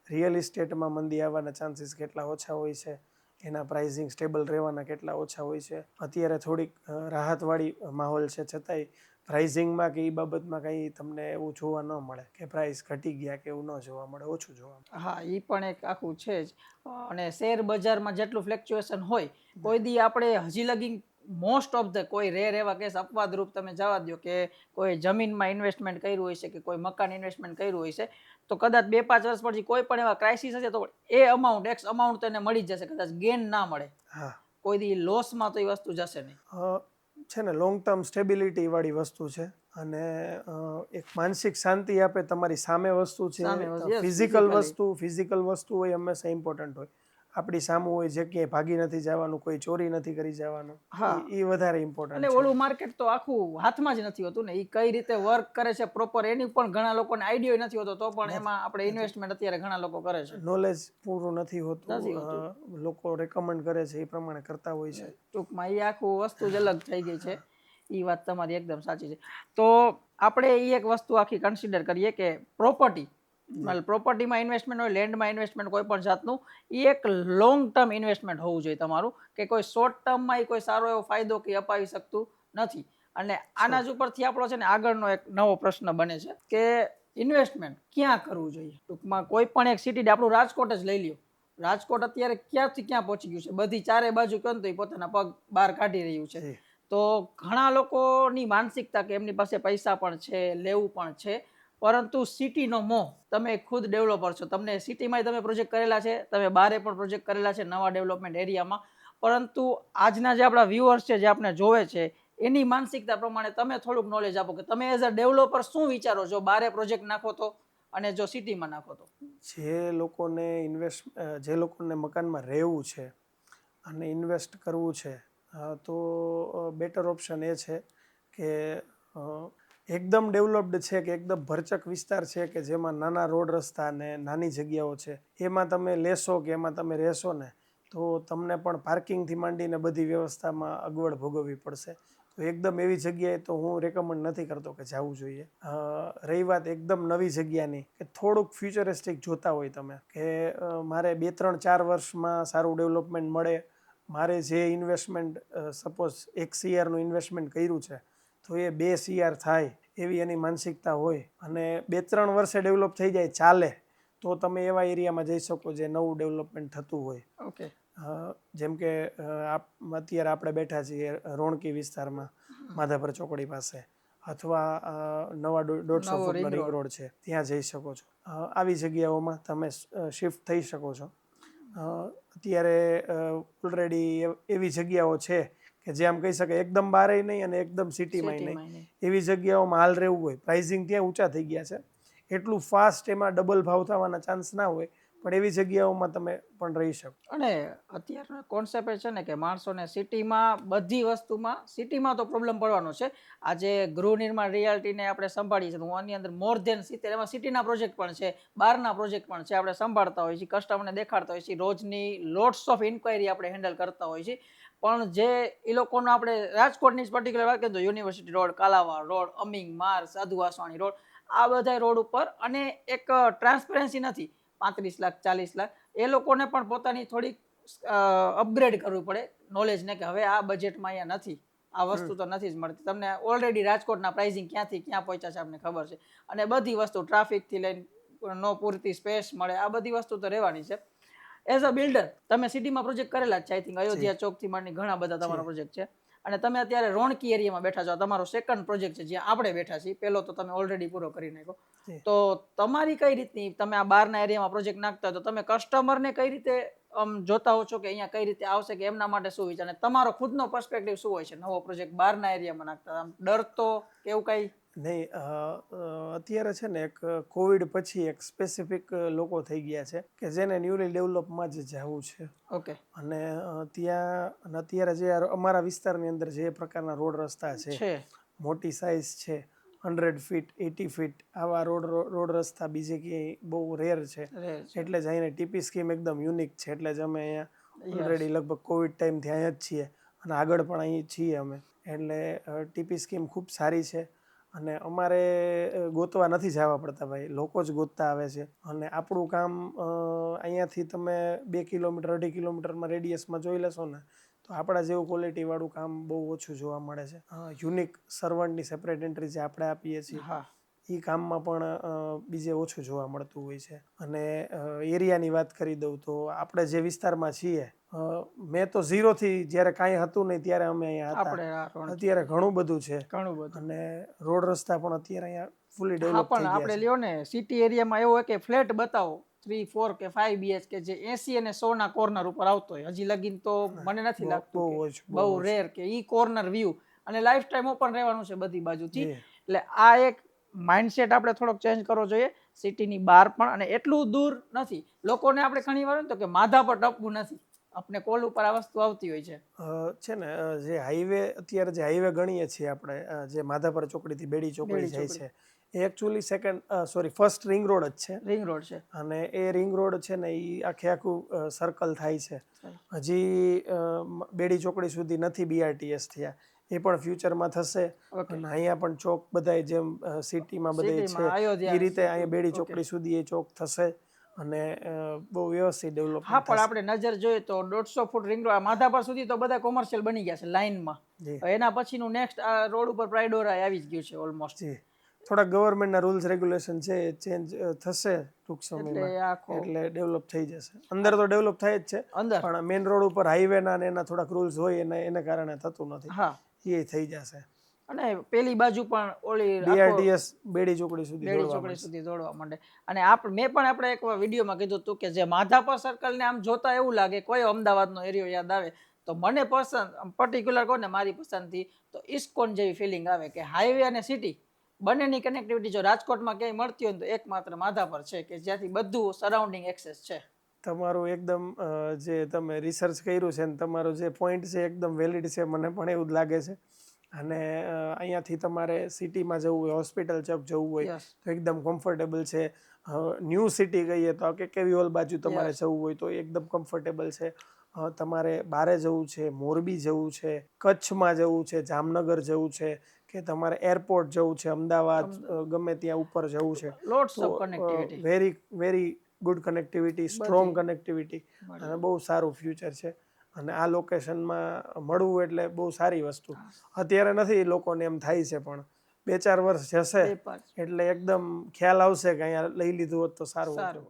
રિયલ ઇસ્ટેટમાં મંદી આવવાના ચાન્સીસ કેટલા ઓછા હોય છે, એના પ્રાઇઝિંગ સ્ટેબલ રહેવાના કેટલા ઓછા હોય છે. અત્યારે થોડીક રાહતવાળી માહોલ છે, છતાંય પ્રાઇઝિંગમાં કે એ બાબતમાં કંઈ તમને એવું જોવા ન મળે કે પ્રાઇસ ઘટી ગયા કે એવું ન જોવા મળે, ઓછું જોવા મળે. હા, એ પણ એક આખું છે જ. અને શેર બજારમાં જેટલું ફ્લેક્ચ્યુએશન હોય, કોઈ દી આપણે હજી લગી મોસ્ટ ઓફ ધ કોઈ રેર એવા કેસ અપવાદરૂપ તમે જવા દો કે કોઈ જમીનમાં ઇન્વેસ્ટમેન્ટ કર્યું હોય છે કે કોઈ મકાન ઇન્વેસ્ટમેન્ટ કર્યું હોય છે, તો કદાચ 2-5 વર્ષ પછી કોઈ પણ એવા ક્રાઇસિસ હશે તો એ અમાઉન્ટ એક્સ અમાઉન્ટ તો એને મળી જ જશે, કદાચ ગેન ના મળે. હા, કોઈ દી લોસમાં તો એ વસ્તુ જશે નહીં. છે ને લોંગ ટર્મ સ્ટેબિલિટી વાળી વસ્તુ છે. અને એક માનસિક શાંતિ આપે તમારી સામે વસ્તુ છે. ફિઝિકલ વસ્તુ હોય હંમેશા ઇમ્પોર્ટન્ટ હોય. આપણી સામે હોય, જગ્યાએ ભાગી નથી જવાનું, કોઈ ચોરી નથી કરી જવાનું, એ વધારે ઇમ્પોર્ટન્ટ અને છે. ઓલું માર્કેટ તો આખું હાથમાં જ નથી હોતું ને, એ કઈ રીતે વર્ક કરે છે પ્રોપર એની પણ ઘણા લોકોને આઈડિયા નથી હોતો, તો પણ એમાં આપણે ઇન્વેસ્ટમેન્ટ અત્યારે ઘણા લોકો કરે છે. નોલેજ પૂરું નથી હોતું, લોકો રેકમેન્ડ કરે છે એ પ્રમાણે કરતા હોય છે. ટૂંકમાં એ આખું વસ્તુ જ અલગ થઈ ગઈ છે. એ વાત તમારી એકદમ સાચી છે. તો આપણે એ એક વસ્તુ આખી કન્સિડર કરીએ કે પ્રોપર્ટીમાં ઇન્વેસ્ટમેન્ટ હોય, લેન્ડમાં ઇન્વેસ્ટમેન્ટ, કોઈ પણ જાતનું, એ એક લોંગ ટર્મ ઇન્વેસ્ટમેન્ટ હોવું જોઈએ તમારું, કે કોઈ શોર્ટ ટર્મમાં એ કોઈ સારો એવો ફાયદો કે અપાવી શકતું નથી. અને આના જ ઉપરથી આપણો છે ને આગળનો એક નવો પ્રશ્ન બને છે કે ઇન્વેસ્ટમેન્ટ ક્યાં કરવું જોઈએ. ટૂંકમાં કોઈ પણ એક સિટી, આપણું રાજકોટ જ લઈ લ્યો. રાજકોટ અત્યારે ક્યાંથી ક્યાં પહોંચી ગયું છે, બધી ચારે બાજુ કહો તો એ પોતાના પગ બહાર કાઢી રહ્યું છે. તો ઘણા લોકોની માનસિકતા કે એમની પાસે પૈસા પણ છે, લેવું પણ છે, પરંતુ સિટીનો મોહ. તમે ખુદ ડેવલપર છો, તમને સિટીમાં તમે પ્રોજેક્ટ કરેલા છે, તમે બહારે પણ પ્રોજેક્ટ કરેલા છે નવા ડેવલપમેન્ટ એરિયામાં, પરંતુ આજના જે આપણા વ્યુઅર્સ છે, જે આપણે જોવે છે, એની માનસિકતા પ્રમાણે તમે થોડુંક નોલેજ આપો કે તમે એઝ અ ડેવલપર શું વિચારો છો, બહારે પ્રોજેક્ટ નાખો તો અને જો સિટીમાં નાખો તો? જે લોકોને મકાનમાં રહેવું છે અને ઇન્વેસ્ટ કરવું છે, તો બેટર ઓપ્શન એ છે કે એકદમ ડેવલપ્ડ છે કે એકદમ ભરચક વિસ્તાર છે કે જેમાં નાના રોડ રસ્તા ને નાની જગ્યાઓ છે, એમાં તમે લેશો કે એમાં તમે રહેશો ને તો તમને પણ પાર્કિંગથી માંડીને બધી વ્યવસ્થામાં અગવડ ભોગવવી પડશે. તો એકદમ એવી જગ્યાએ તો હું રેકમેન્ડ નથી કરતો કે જવું જોઈએ. રહી વાત એકદમ નવી જગ્યાની કે થોડુંક ફ્યુચરિસ્ટિક જોતા હોય તમે કે મારે 2-3-4 વર્ષમાં સારું ડેવલપમેન્ટ મળે, મારે જે ઇન્વેસ્ટમેન્ટ સપોઝ 1 CRનું ઇન્વેસ્ટમેન્ટ કર્યું છે તો એ 2 CR થાય એવી એની માનસિકતા હોય અને 2-3 વર્ષે ડેવલપ થઈ જાય ચાલે તો તમે એવા એરિયામાં જઈ શકો જે નવું ડેવલપમેન્ટ થતું હોય. ઓકે. જેમ કે અત્યારે આપણે બેઠા છીએ રોણકી વિસ્તારમાં માધાપર ચોકડી પાસે, અથવા નવા 150 ફૂટનો રિંગ રોડ છે ત્યાં જઈ શકો છો. આવી જગ્યાઓમાં તમે શિફ્ટ થઈ શકો છો. અત્યારે ઓલરેડી એવી જગ્યાઓ છે કે જે આમ કહી શકાય એકદમ બહારે નહીં અને એકદમ સિટીમાં નહીં, એવી જગ્યાઓમાં હાલ રહેવું હોય. પ્રાઇઝિંગ ત્યાં ઊંચા થઈ ગયા છે, એટલું ફાસ્ટ એમાં ડબલ ભાવ થવાના ચાન્સ ના હોય, પણ એવી જગ્યાઓમાં તમે પણ રહી શકો. અને અત્યારનો કોન્સેપ્ટ છે ને કે માણસોને સિટીમાં બધી વસ્તુમાં સિટીમાં તો પ્રોબ્લેમ પડવાનો છે. આજે ગૃહ નિર્માણ રિયાલિટીને આપણે સંભાળીએ છીએ, હું આની અંદર મોર ધેન 70 એમાં સિટીના પ્રોજેક્ટ પણ છે, બહારના પ્રોજેક્ટ પણ છે. આપણે સંભાળતા હોઈએ છીએ, કસ્ટમરને દેખાડતા હોઈએ છીએ, રોજની લોટ્સ ઓફ ઇન્ક્વાયરી આપણે હેન્ડલ કરતા હોઈએ છીએ. પણ જે એ લોકોનો આપણે રાજકોટની જ પર્ટિક્યુલર વાત કરીએ તો યુનિવર્સિટી રોડ, કાલાવાડ રોડ, અમીંગ માર્ગ, સાધુ વાસવાણી રોડ, આ બધા રોડ ઉપર અને એક ટ્રાન્સપરન્સી નથી. 35 લાખ 40 લાખ એ લોકોને પણ પોતાની થોડીક અપગ્રેડ કરવું પડે નોલેજને કે હવે આ બજેટમાં અહીંયા નથી, આ વસ્તુ તો નથી જ મળતી. તમને ઓલરેડી રાજકોટના પ્રાઇઝિંગ ક્યાંથી ક્યાં પહોંચ્યા છે આપણને ખબર છે, અને બધી વસ્તુ ટ્રાફિકથી લઈને નો પૂરતી સ્પેસ મળે, આ બધી વસ્તુ તો રહેવાની છે. એઝ અ બિલ્ડર તમે સિટીમાં પ્રોજેક્ટ કરેલા જ છે, આઈ થિંક અયોધ્યા ચોકથી માંડી ઘણા બધા તમારા પ્રોજેક્ટ છે, અને તમે અત્યારે રોણકી એરિયામાં બેઠા છો. તમારો સેકન્ડ પ્રોજેક્ટ છે જ્યાં આપણે બેઠા છીએ, પહેલો તો તમે ઓલરેડી પૂરો કરી નાખ્યો. તો તમારી કઈ રીતની, તમે આ બહારના એરિયામાં પ્રોજેક્ટ નાખતા હોય તો તમે કસ્ટમરને કઈ રીતે જોતા હો છો કે અહીંયા કઈ રીતે આવશે કે એમના માટે શું વિચાર, અને તમારો ખુદનો પર્સપેક્ટિવ શું હોય છે નવો પ્રોજેક્ટ બહારના એરિયામાં નાખતા? આમ ડર તો કે એવું કઈ નહીં. અત્યારે છે ને એક કોવિડ પછી એક સ્પેસિફિક લોકો થઈ ગયા છે કે જેને ન્યુલી ડેવલપમાં જ જવું છે. ઓકે. અને ત્યાં અત્યારે જે અમારા વિસ્તારની અંદર જે પ્રકારના રોડ રસ્તા છે, મોટી સાઇઝ છે, 100 ફીટ 80 ફીટ આવા રોડ રસ્તા બીજે ક્યાંય બહુ રેર છે. એટલે જ અહીંની ટીપી સ્કીમ એકદમ યુનિક છે. એટલે જ અમે અહીંયા ઓલરેડી લગભગ કોવિડ ટાઈમથી અહીંયા જ છીએ અને આગળ પણ અહીં છીએ અમે. એટલે ટીપી સ્કીમ ખૂબ સારી છે અને અમારે ગોતવા નથી જવા પડતા ભાઈ, લોકો જ ગોતતા આવે છે. અને આપણું કામ અહીંયાથી તમે 2 કિલોમીટર 2.5 કિલોમીટરમાં રેડિયસમાં જોઈ લેશો ને તો આપણા જેવું ક્વોલિટીવાળું કામ બહુ ઓછું જોવા મળે છે. યુનિક સર્વન્ટની સેપરેટ એન્ટ્રી જે આપણે આપીએ છીએ એ કામમાં પણ બીજે ઓછું જોવા મળતું હોય છે. અને એરિયાની વાત કરી દઉં તો આપણે જે વિસ્તારમાં છીએ, મેં તો 0થી જ્યારે કાંઈ હતું નહીં ત્યારે અમે અહીંયા હતા. અત્યારે ઘણું બધું છે અને રોડ રસ્તા પણ અત્યારે અહીંયા ફૂલી ડેવલપ થઈ ગયા છે. આપણે લ્યો ને સિટી એરિયામાં એવું હોય કે ફ્લેટ બતાવો 3, 4 કે 5 BHK જે 80 અને 100 ના કોર્નર ઉપર આવતો હોય, હજી લગીન તો મને નથી લાગતું, બહુ રેર કે ઈ કોર્નર વ્યૂ અને લાઈફ ટાઈમ ઓપન રહેવાનું છે બધી બાજુથી. એટલે આ એક માઇન્ડસેટ આપણે થોડોક ચેન્જ કરવો જોઈએ સિટીની બહાર પણ. અને એટલું દૂર નથી, લોકોને આપણે ઘણી વાર તો કે માધા પર ટપવું નથી, આપણે કોલ ઉપર આ વસ્તુ આવતી હોય છે. છે ને જે હાઈવે અત્યારે જે હાઈવે ગણીએ છીએ આપણે, જે માધાપર ચોકડીથી બેડી ચોકડી જાય છે, એ એકચ્યુઅલી ફર્સ્ટ રિંગ રોડ જ છે. રિંગ રોડ છે અને એ રિંગ રોડ છે ને એ આખું સર્કલ થાય છે. હજી બેડી ચોકડી સુધી નથી BRTS થયા, એ પણ ફ્યુચરમાં થશે. અને અહીંયા પણ ચોક બધા જેમ સિટીમાં બધે છે એ રીતે અહીંયા બેડી ચોકડી સુધી એ ચોક થશે અને બહુ વ્યવસ્થિત ડેવલપ. હા, પણ આપણે નજર જોઈએ તો 150 ફૂટ રિંગ રોડ માધાપર સુધી તો બધા કોમર્શિયલ બની ગયા છે લાઇનમાં. એના પછીનું નેક્સ્ટ આ રોડ ઉપર પ્રાઇડોરા આવી જ ગયું છે ઓલમોસ્ટ. થોડા ગવર્મેન્ટના રૂલ્સ રેગ્યુલેશન છે એ ચેન્જ થશે ટૂંક સમયમાં, એટલે ડેવલપ થઈ જશે. અંદર તો ડેવલપ થાય જ છે, પણ મેઇન રોડ ઉપર હાઈવેના ને એના થોડાક રૂલ્સ હોય એને કારણે થતું નથી. હા, એ થઈ જશે. અને પેલી બાજુ પણ ઓલી BRTS બેડી ચોકડી સુધી દોડવા માંડે. અને મેં પણ આપણે એક વિડીયોમાં કીધું હતું કે જે માધાપર સર્કલને આમ જોતા એવું લાગે કોઈ અમદાવાદનો એરિયો યાદ આવે તો મને પર્ટિક્યુલર કહો ને મારી પસંદથી તો ઇસ્કોન જેવી ફિલિંગ આવે કે હાઈવે અને સિટી બંનેની કનેક્ટિવિટી જો રાજકોટમાં ક્યાંય મળતી હોય તો એકમાત્ર માધાપર છે કે જ્યાંથી બધું સરાઉન્ડિંગ એક્સેસ છે. તમારું એકદમ જે તમે રિસર્ચ કર્યું છે ને તમારો જે પોઈન્ટ છે એકદમ વેલિડ છે, મને પણ એવું જ લાગે છે. અને અહીંયાથી તમારે સિટીમાં જવું હોય, હોસ્પિટલ ચોક જવું હોય યસ તો એકદમ કમ્ફર્ટેબલ છે. ન્યૂ સિટી કહીએ તો કે કેવી હોલ બાજુ તમારે યસ જવું હોય તો એકદમ કમ્ફર્ટેબલ છે. તમારે બારે જવું છે, મોરબી જવું છે, કચ્છમાં જવું છે, જામનગર જવું છે, કે તમારે એરપોર્ટ જવું છે, અમદાવાદ ગમે ત્યાં ઉપર જવું છે, લોટ્સ તો of connectivity very very good connectivity, strong બધી કનેક્ટિવિટી અને બહુ સારું ફ્યુચર છે. અને આ લોકેશનમાં મળવું એટલે બહુ સારી વસ્તુ. અત્યારે નથી, લોકોને એમ થાય છે, પણ 2-4 વર્ષ જશે 2-5 એટલે એકદમ ખ્યાલ આવશે કે અહીંયા લઈ લીધું હોત તો સારું હતું. સારું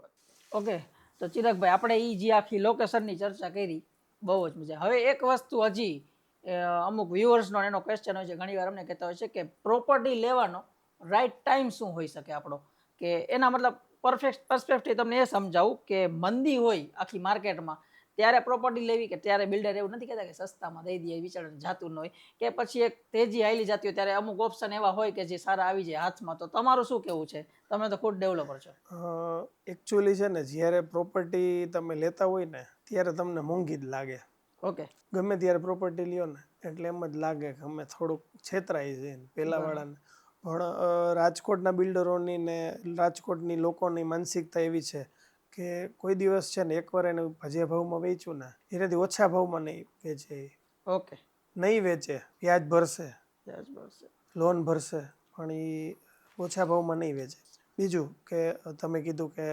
ઓકે. તો ચિરાગભાઈ આપણે એ જે આખી લોકેશનની ચર્ચા કરી બહુ જ મજા. હવે એક વસ્તુ હજી અમુક વ્યુઅર્સનો એનો ક્વેશ્ચન હોય છે, ઘણીવાર અમને કહેતા હોય છે કે પ્રોપર્ટી લેવાનો રાઈટ ટાઈમ શું હોઈ શકે આપણો, કે એના મતલબ પરફેક્ટ પર્સપેક્ટિવ તમને એ સમજાવું કે મંદી હોય આખી માર્કેટમાં ત્યારે પ્રોપર્ટી લેવી કે ત્યારે બિલ્ડર એવું નથી કહેતા કે સસ્તામાં દઈ દે વિચારને જાતું ન હોય, કે પછી એક તેજી હાલી જતી હોય ત્યારે અમુક ઓપ્શન એવા હોય કે જે સારા આવી જાય હાથમાં. તો તમારું શું કહેવું છે? તમે તો ખુદ ડેવલપર છો. એકચ્યુઅલી છે ને, જ્યારે પ્રોપર્ટી તમે લેતા હોય ને ત્યારે તમને મોંઘી જ લાગે. ઓકે ગમે ત્યારે પ્રોપર્ટી લ્યો ને એટલે એમ જ લાગે કે અમે થોડુંક છેતરાઈ જઈએ પહેલાંવાળાને. પણ રાજકોટના બિલ્ડરોની ને રાજકોટની લોકોની માનસિકતા એવી છે કે કોઈ દિવસ છે ને એકવાર એને જે ભાવમાં વેચ્યું ને એનાથી ઓછા ભાવમાં નહીં વેચે. ઓકે નહીં વેચે, વ્યાજ ભરશે, બસ લોન ભરશે, પણ એ ઓછા ભાવમાં નહીં વેચે. બીજું કે તમે કીધું કે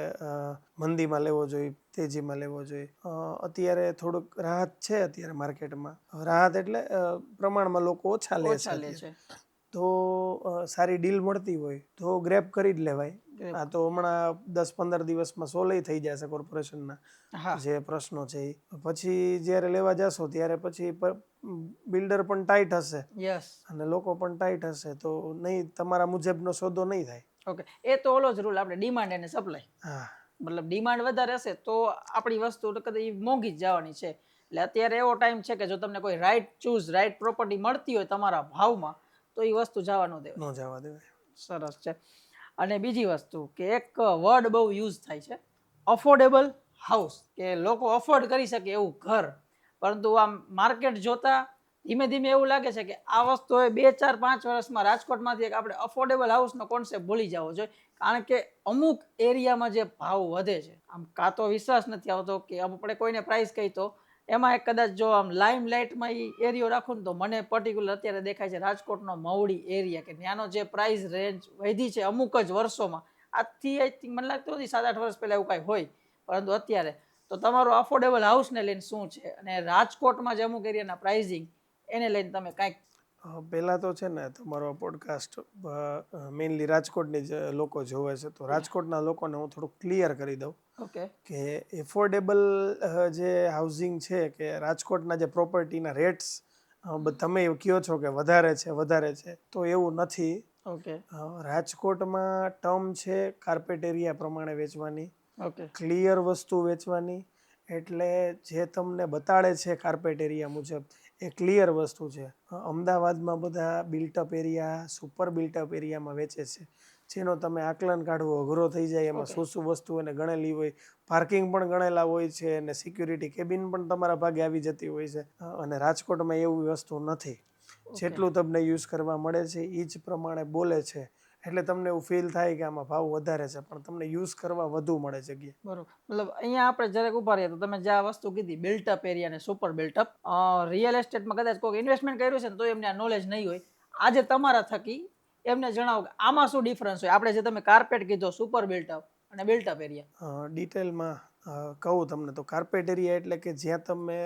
મંદીમાં લેવો જોઈએ, તેજીમાં લેવો જોઈએ. અત્યારે થોડુંક રાહત છે અત્યારે માર્કેટમાં. રાહત એટલે પ્રમાણમાં લોકો ઓછા લે છે. તો સારી ડીલ મળતી હોય તો ગ્રેપ કરી જ લેવાય. આ તો હમણાં 10-15 દિવસમાં સોલ્વ થઈ જશે કોર્પોરેશનના જે પ્રશ્નો છે એ. પછી જ્યારે લેવા જશો ત્યારે પછી બિલ્ડર પણ ટાઈટ હશે અને લોકો પણ ટાઈટ હશે, તો નહીં તમારા મુજબનો સોદો નહીં થાય. ઓકે, એ તો ઓલો જ રૂલ આપણે ડિમાન્ડ અને સપ્લાય. હા, મતલબ ડિમાન્ડ વધારે હશે તો આપણી વસ્તુ કદાચ મોંઘી જ જવાની છે. એટલે અત્યારે એવો ટાઈમ છે કે જો તમને કોઈ રાઈટ પ્રોપર્ટી મળતી હોય તમારા ભાવમાં તો એ વસ્તુ જવા ન દેવાય. સરસ છે. અને બીજી વસ્તુ કે એક વર્ડ બહુ યુઝ થાય છે, અફોર્ડેબલ હાઉસ, કે લોકો અફોર્ડ કરી શકે એવું ઘર. પરંતુ આમ માર્કેટ જોતા ધીમે ધીમે એવું લાગે છે કે આ વસ્તુ હવે 2-4-5 વર્ષમાં રાજકોટમાંથી એક આપણે અફોર્ડેબલ હાઉસનો કોન્સેપ્ટ ભૂલી જવો જોઈએ. કારણ કે અમુક એરિયામાં જે ભાવ વધે છે, આમ કાં તો વિશ્વાસ નથી આવતો કે આપણે કોઈને પ્રાઇસ કહી તો એમાં એક કદાચ જો આમ લાઇમ લાઇટમાં એ એરિયો રાખું ને તો મને પર્ટિક્યુલર અત્યારે દેખાય છે રાજકોટનો મવડી એરિયા, કે ત્યાંનો જે પ્રાઇસ રેન્જ વધી છે અમુક જ વર્ષોમાં. આજથી આઈ થિંક મને લાગતું નથી 7-8 વર્ષ પહેલાં એવું કાંઈ હોય, પરંતુ અત્યારે તો તમારો અફોર્ડેબલ હાઉસને લઈને શું છે અને રાજકોટમાં જે અમુક એરિયાના પ્રાઇઝિંગ એને લઈને તમે કાંઈક. પહેલાં તો છે ને તમારો પોડકાસ્ટ મેઇનલી રાજકોટની જ લોકો જોવે છે, તો રાજકોટના લોકોને હું થોડુંક ક્લિયર કરી દઉં. ઓકે. કે એફોર્ડેબલ જે હાઉસિંગ છે, કે રાજકોટના જે પ્રોપર્ટીના રેટ્સ તમે એવું કહો છો કે વધારે છે, તો એવું નથી. ઓકે. રાજકોટમાં ટર્મ છે કાર્પેટ એરિયા પ્રમાણે વેચવાની, ઓકે. ક્લિયર વસ્તુ વેચવાની. એટલે જે તમને બતાડે છે કાર્પેટ એરિયા મુજબ એ ક્લિયર વસ્તુ છે. અમદાવાદમાં બધા બિલ્ટઅપ એરિયા, સુપર બિલ્ટઅપ એરિયામાં વેચે છે, જેનો તમે આકલન કાઢવો અઘરો થઈ જાય. એમાં શું શું વસ્તુ એને ગણેલી હોય, પાર્કિંગ પણ ગણેલા હોય છે અને સિક્યુરિટી કેબિન પણ તમારા ભાગે આવી જતી હોય છે. અને રાજકોટમાં એવી વસ્તુ નથી. જેટલું તમને યુઝ કરવા મળે છે એ જ પ્રમાણે બોલે છે, એટલે તમને એવું ફીલ થાય કે આમાં ભાવ વધારે છે, પણ તમને યુઝ કરવા વધુ મળે જગ્યા. બરોબર. મતલબ અહીંયા આપણે જ્યારે ઉભા રહીએ તો તમે જે આ વસ્તુ કીધી બિલ્ટઅપ એરિયા અને સુપર બિલ્ટઅપ, રિયલ એસ્ટેટમાં કદાચ કોઈ ઇન્વેસ્ટમેન્ટ કર્યું છે ને તો એમને આ નોલેજ નહીં હોય. આજે તમારા થકી એમને જણાવો કે આમાં શું ડિફરન્સ હોય. આપણે જે તમે કાર્પેટ કીધો, સુપર બિલ્ટઅપ અને બિલ્ટઅપ એરિયા. ડિટેલમાં કહું તમને તો કાર્પેટ એરિયા એટલે કે જ્યાં તમે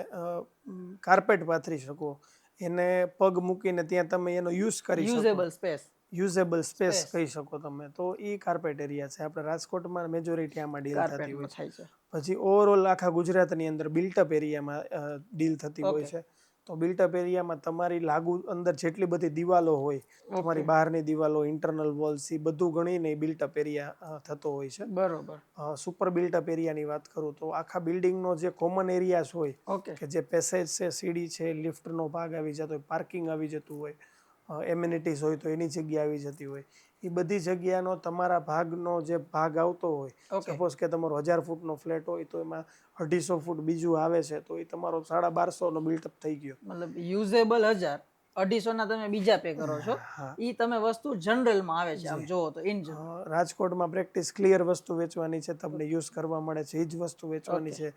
કાર્પેટ પાથરી શકો, એને પગ મૂકીને ત્યાં તમે એનો યુઝ કરી શકો, યુઝેબલ સ્પેસ કહી શકો તમે, તો એ કાર્પેટ એરિયા છે. આપણે રાજકોટમાં મેજોરિટી આમાં ડીલ થતી હોય છે. પછી ઓવરઓલ આખા ગુજરાતની અંદર બિલ્ટઅપ એરિયામાં ડીલ થતી હોય છે. તો બિલ્ટઅપ એરિયામાં તમારી લાગુ અંદર જેટલી બધી દિવાલો હોય, તમારી બહારની દિવાલો, ઇન્ટરનલ વોલ્સ, એ બધું ગણીને બિલ્ટઅપ એરિયા થતો હોય છે. બરોબર. સુપર બિલ્ટઅપ એરિયાની વાત કરું તો આખા બિલ્ડિંગનો જે કોમન એરિયાસ હોય, કે જે પેસેજ છે, સીડી છે, લિફ્ટનો ભાગ આવી જતો હોય, પાર્કિંગ આવી જતું હોય, એમ્યુનિટીઝ હોય તો એની જગ્યા આવી જતી હોય, એ બધી જગ્યાનો તમારા ભાગનો જે ભાગ આવતો હોય, સપોઝ કે તમારો 1000 ફૂટનો ફ્લેટ હોય તો એમાં 250 ફૂટ બીજું આવે છે, તો એ તમારો 1250નો બિલ્ટઅપ થઈ ગયો. મતલબ યુઝેબલ 1000 250 તમે બીજા પે કરો છો, ઈ તમે વસ્તુ જનરલમાં આવે છે આમ જોવો તો ઇન રાજકોટમાં પ્રેક્ટિસ ક્લિયર વસ્તુ વેચવાની છે, તમને યુઝ કરવા મળે છે, એ જ વસ્તુ વેચવાની છે.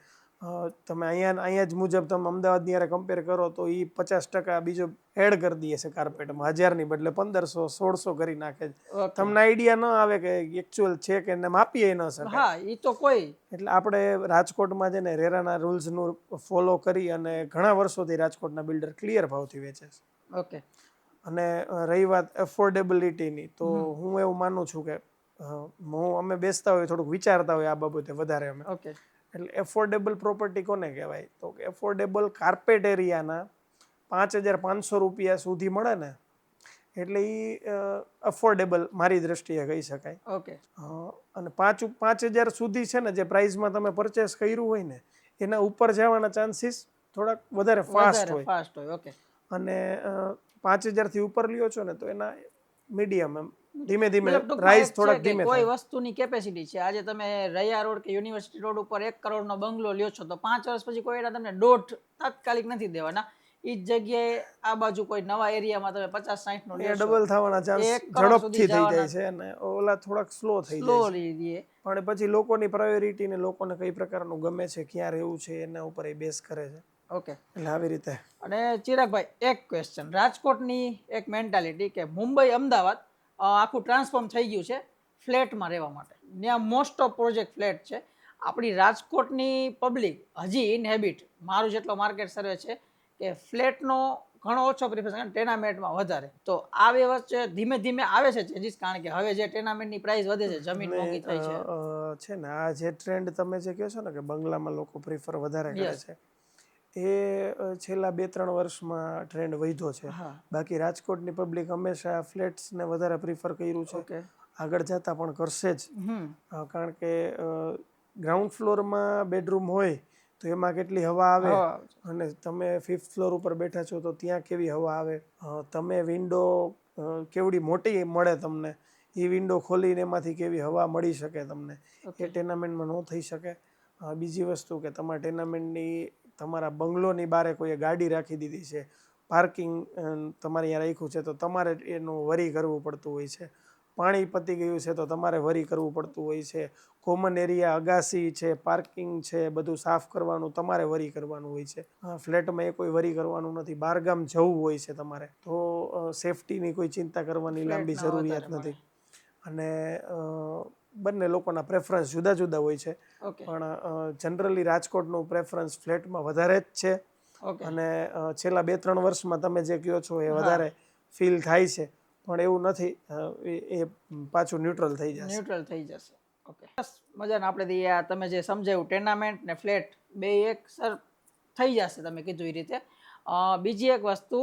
તમે અહીંયા જ મુજબ તમે અમદાવાદની યારે કમ્પેર કરો તો એ 50% બીજો એડ કરી દઈએ છે કાર્પેટમાં, 1000ની બદલે 1500 1600 કરી નાખે છે. તમને આઈડિયા ન આવે કે એકચ્યુઅલ છે કે એને માપીએ ન શકે. હા ઈ તો કોઈ એટલે આપણે રાજકોટમાં છે ને રેરાના રૂલ્સનું ફોલો કરી અને ઘણા વર્ષોથી રાજકોટના બિલ્ડર ક્લિયર ભાવથી વેચે છે. ઓકે. અને રહી વાત એફોર્ડેબિલિટીની, તો હું એવું માનું છું કે અમે બેસતા હોય થોડુંક વિચારતા હોય આ બાબતે વધારે અમે. ઓકે. એટલે એફોર્ડેબલ પ્રોપર્ટી કોને કહેવાય? તો કે એફોર્ડેબલ કાર્પેટ એરિયાના 5500 રૂપિયા સુધી મળે ને એટલે એ અફોર્ડેબલ મારી દ્રષ્ટિએ કહી શકાય. ઓકે. અને 5000 સુધી છે ને જે પ્રાઇસમાં તમે પરચેસ કર્યું હોય ને એના ઉપર જવાના ચાન્સીસ થોડાક વધારે ફાસ્ટ હોય. ઓકે. અને 5000 થી ઉપર લ્યો છો ને તો એના મીડિયમ એમ ધીમે ધીમે રાઈઝ થોડાક ધીમે કોઈ વસ્તુની કેપેસિટી છે. આજે તમે રૈયા રોડ કે યુનિવર્સિટી રોડ ઉપર 1 કરોડનો બંગલો લ્યો છો તો 5 વર્ષ પછી કોઈ તમને દોઢ તાત્કાલિક નથી દેવાના. ઈ જ જગ્યાએ આ બાજુ કોઈ નવા એરિયામાં તમે 50-60 નો લ્યો છો ડબલ થવાના ચાન્સ ઝડપથી થઈ જાય છે અને ઓલા થોડાક સ્લો થઈ જાય છે. પણ પછી લોકોની પ્રાયોરિટી ને લોકોને કઈ પ્રકારનું ગમે છે, ક્યાં રહેવું છે એના ઉપર એ બેઝ કરે છે. ઓકે. એટલે આવી રીતે. અને ચિરાગભાઈ એક ક્વેશ્ચન, રાજકોટની એક મેન્ટાલિટી કે મુંબઈ અમદાવાદ આખું ટ્રાન્સફોર્મ થઈ ગયું છે ફ્લેટમાં રહેવા માટે, ત્યાં મોસ્ટ ઓફ પ્રોજેક્ટ ફ્લેટ છે. આપણી રાજકોટની પબ્લિક હજી ઇનહેબિટ, મારું જેટલો માર્કેટ સર્વે છે કે ફ્લેટનો ઘણો ઓછો પ્રિફરન્સ, ટેનામેન્ટમાં વધારે. તો આ વચ્ચે ધીમે ધીમે આવે છે ચેન્જીસ, કારણ કે હવે જે ટેનામેન્ટની પ્રાઇસ વધે છે, જમીન મોંઘી થઈ છે ને આ જે ટ્રેન્ડ તમે જે કહો છો ને કે બંગલામાં લોકો પ્રિફર વધારે કરે છે, એ છેલ્લા 2-3 વર્ષમાં ટ્રેન્ડ વધ્યો છે. બાકી રાજકોટની પબ્લિક હંમેશા ફ્લેટ્સને વધારે પ્રિફર કર્યું છે, આગળ જતા પણ કરશે જ. કારણ કે ગ્રાઉન્ડ ફ્લોરમાં બેડરૂમ હોય તો એમાં કેટલી હવા આવે, અને તમે 5th ફ્લોર ઉપર બેઠા છો તો ત્યાં કેવી હવા આવે, તમે વિન્ડો કેવડી મોટી મળે તમને, એ વિન્ડો ખોલીને એમાંથી કેવી હવા મળી શકે તમને, એ ટેનામેન્ટમાં ન થઈ શકે. બીજી વસ્તુ કે તમારા ટેનામેન્ટની તમારા બંગલોની બારે કોઈએ ગાડી રાખી દીધી છે, પાર્કિંગ તમારે અહીંયા રાખ્યું છે તો તમારે એનું વરી કરવું પડતું હોય છે, પાણી પતી ગયું છે તો તમારે વરી કરવું પડતું હોય છે, કોમન એરિયા અગાસી છે, પાર્કિંગ છે, બધું સાફ કરવાનું તમારે વરી કરવાનું હોય છે. ફ્લેટમાં એ કોઈ વરી કરવાનું નથી, બહારગામ જવું હોય છે તમારે તો સેફટીની કોઈ ચિંતા કરવાની લાંબી જરૂરિયાત નથી. અને બંને લોકોના પ્રેફરન્સ જુદા જુદા હોય છે, પણ જનરલી રાજકોટનું પ્રેફરન્સ ફ્લેટમાં વધારે જ છે. અને છેલ્લા 2-3 વર્ષમાં તમે જે કહો છો એ વધારે ફીલ થાય છે, પણ એવું નથી, એ પાછું ન્યુટ્રલ થઈ જશે. ઓકે, મજાને આપણે તમે જે સમજાવ્યું ટેનામેન્ટ ને ફ્લેટ બે એક સર થઈ જશે તમે કીધું એ રીતે. બીજી એક વસ્તુ,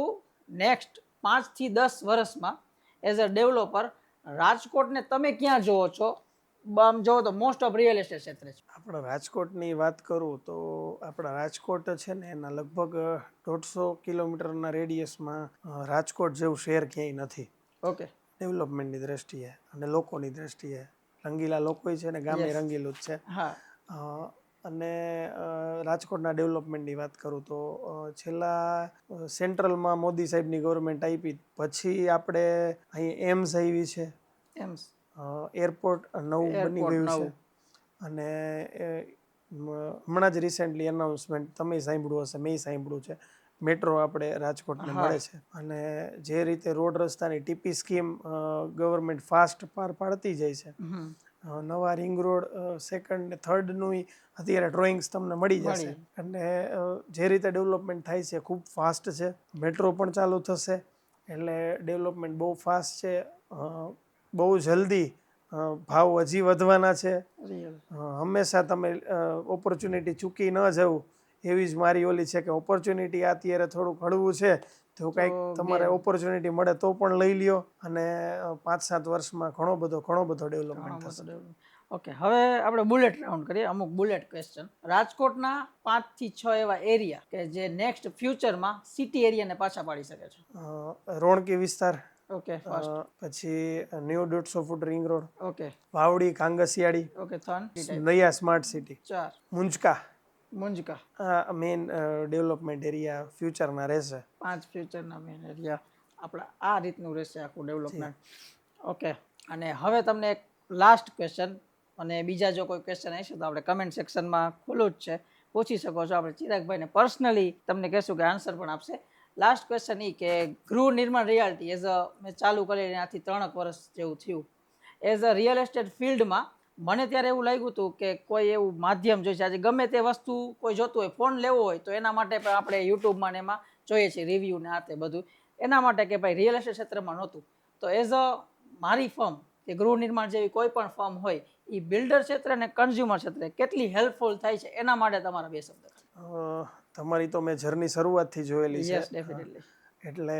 નેક્સ્ટ 5 થી 10 વર્ષમાં એઝ અ ડેવલપર રાજકોટને તમે ક્યાં જોવો છો? આમ જોવો તો મોસ્ટ ઓફ રિયલ એસ્ટેટ ક્ષેત્રે છે. આપણા રાજકોટની વાત કરું તો આપણા રાજકોટ છે ને એના લગભગ 150 કિલોમીટરના રેડિયસમાં રાજકોટ જેવું શહેર ક્યાંય નથી. ઓકે. ડેવલપમેન્ટની દ્રષ્ટિએ અને લોકોની દ્રષ્ટિએ રંગીલા લોકો છે ને ગામે રંગીલું જ છે. અને રાજકોટના ડેવલપમેન્ટની વાત કરું તો છેલ્લા સેન્ટ્રલમાં મોદી સાહેબની ગવર્મેન્ટ આપી પછી આપણે અહીં એમ્સ આવી છે, એરપોર્ટ નવું બની ગયું છે, અને હમણાં જ રિસેન્ટલી અનાઉન્સમેન્ટ તમે સાંભળ્યું હશે, મેં સાંભળ્યું છે, મેટ્રો આપણે રાજકોટને મળે છે. અને જે રીતે રોડ રસ્તાની ટીપી સ્કીમ ગવર્મેન્ટ ફાસ્ટ પાર પાડતી જાય છે, નવા રિંગ રોડ 2nd ને 3rdનું અત્યારે ડ્રોઈંગ્સ તમને મળી જશે. અને જે રીતે ડેવલપમેન્ટ થાય છે ખૂબ ફાસ્ટ છે, મેટ્રો પણ ચાલુ થશે, એટલે ડેવલપમેન્ટ બહુ ફાસ્ટ છે, બહુ જલ્દી ભાવ હજી વધવાના છે. હંમેશા તમે ઓપોર્ચ્યુનિટી ચૂકી ન જવું એવી જ મારી ઓલી છે કે ઓપોર્ચ્યુનિટી અત્યારે થોડુંક હળવું છે તો કંઈક તમારે ઓપોર્ચ્યુનિટી મળે તો પણ લઈ લ્યો, અને 5-7 વર્ષમાં ઘણો બધો ડેવલપમેન્ટ થશે. ઓકે, હવે આપણે બુલેટ રાઉન્ડ કરીએ, અમુક બુલેટ ક્વેશ્ચન. રાજકોટના 5 થી 6 એવા એરિયા કે જે નેક્સ્ટ ફ્યુચરમાં સિટી એરિયાને પાછા પાડી શકે છે. રોણકી વિસ્તાર, ઓકે, પછી new 150 feet ring road, okay, Vavdi Kangsiyali, okay, નયા સ્માર્ટ સિટી, મુંજકા, મુંજકા આ મેઇન ડેવલપમેન્ટ એરિયા ફ્યુચરના રહેશે. 5 ફ્યુચરના મેન એરિયા આપણા આ રીતનું રહેશે આખું ડેવલપમેન્ટ. ઓકે, અને હવે તમને એક લાસ્ટ ક્વેશ્ચન, અને બીજા જો કોઈ ક્વેશ્ચન હશે તો આપણે કમેન્ટ સેક્શનમાં ખુલ્લું જ છે, પૂછી શકો છો. આપણે ચિરાગભાઈને પર્સનલી તમને કહેશું કે આન્સર પણ આપશે. લાસ્ટ ક્વેશ્ચન એ કે ગૃહ નિર્માણ રિયાલિટી એઝ અ મેં ચાલુ કરી આથી 3 વર્ષ જેવું થયું, એઝ અ રિયલ એસ્ટેટ ફિલ્ડમાં મને ત્યારે એવું લાગ્યું હતું કે કોઈ એવું માધ્યમ જોઈશે. આજે ગમે તે વસ્તુ કોઈ જોતું હોય, ફોન લેવો હોય તો એના માટે પણ આપણે યુટ્યુબમાં ને એમાં જોઈએ છીએ રિવ્યૂ ને આ તે બધું, એના માટે કે ભાઈ રિયલ એસ્ટેટ ક્ષેત્રમાં નહોતું. તો એઝ અ મારી ફર્મ કે ગૃહ નિર્માણ જેવી કોઈ પણ ફર્મ હોય એ બિલ્ડર ક્ષેત્ર અને કન્ઝ્યુમર ક્ષેત્રે કેટલી હેલ્પફુલ થાય છે એના માટે તમારા 2 શબ્દ. તમારી તો મેં જર્ની શરૂઆતથી જોયેલી છે. Yes, definitely. એટલે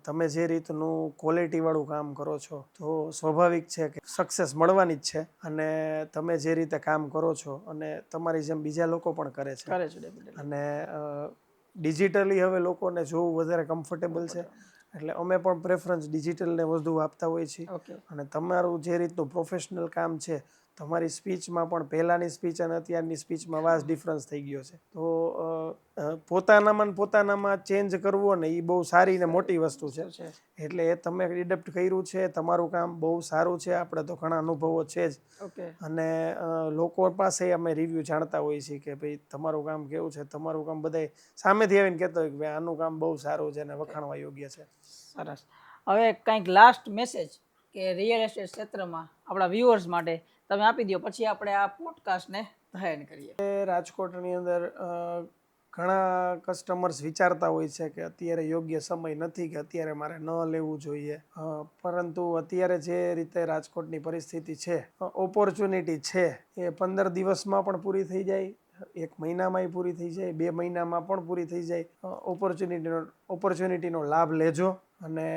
તમે જે રીતનું ક્વોલિટીવાળું કામ કરો છો તો સ્વાભાવિક છે કે સક્સેસ મળવાની જ છે. અને તમે જે રીતે કામ કરો છો અને તમારી જેમ બીજા લોકો પણ કરે છે, કરે છે ડેફિનેટલી. અને ડિજિટલી હવે લોકોને જોવું વધારે કમ્ફર્ટેબલ છે, એટલે અમે પણ પ્રેફરન્સ ડિજિટલને વધુ આપતા હોઈએ છીએ. ઓકે, અને તમારું જે રીતનું પ્રોફેશનલ કામ છે, તમારી સ્પીચમાં પણ પહેલાંની સ્પીચ અને અત્યારની સ્પીચમાં વાસ ડિફરન્સ થઈ ગયો છે. તો પોતાનામાં ચેન્જ કરવો ને એ બહુ સારી ને મોટી વસ્તુ છે. એટલે એ તમે એડપ્ટ કર્યું છે, તમારું કામ બહુ સારું છે. આપણે તો ઘણા અનુભવો છે જ. ઓકે, અને લોકો પાસે અમે રિવ્યૂ જાણતા હોઈએ છીએ કે ભાઈ તમારું કામ કેવું છે. તમારું કામ બધાય સામેથી આવીને કહેતા હોય કે ભાઈ આનું કામ બહુ સારું છે અને વખાણવા યોગ્ય છે. સરસ. હવે કંઈક લાસ્ટ મેસેજ કે રિયલ એસ્ટેટ ક્ષેત્રમાં આપણા વ્યુઅર્સ માટે તમે આપી દો, પછી આપણે આ પોડકાસ્ટને ધ્યાન કરીએ. રાજકોટની અંદર ઘણા કસ્ટમર્સ વિચારતા હોય છે કે અત્યારે યોગ્ય સમય નથી, કે અત્યારે મારે ન લેવું જોઈએ. પરંતુ અત્યારે જે રીતે રાજકોટની પરિસ્થિતિ છે, ઓપોર્ચ્યુનિટી છે એ 15 દિવસમાં પણ પૂરી થઈ જાય, 1 મહિનામાંય પૂરી થઈ જાય, 2 મહિનામાં પણ પૂરી થઈ જાય. ઓપોર્ચ્યુનિટીનો લાભ લેજો. અને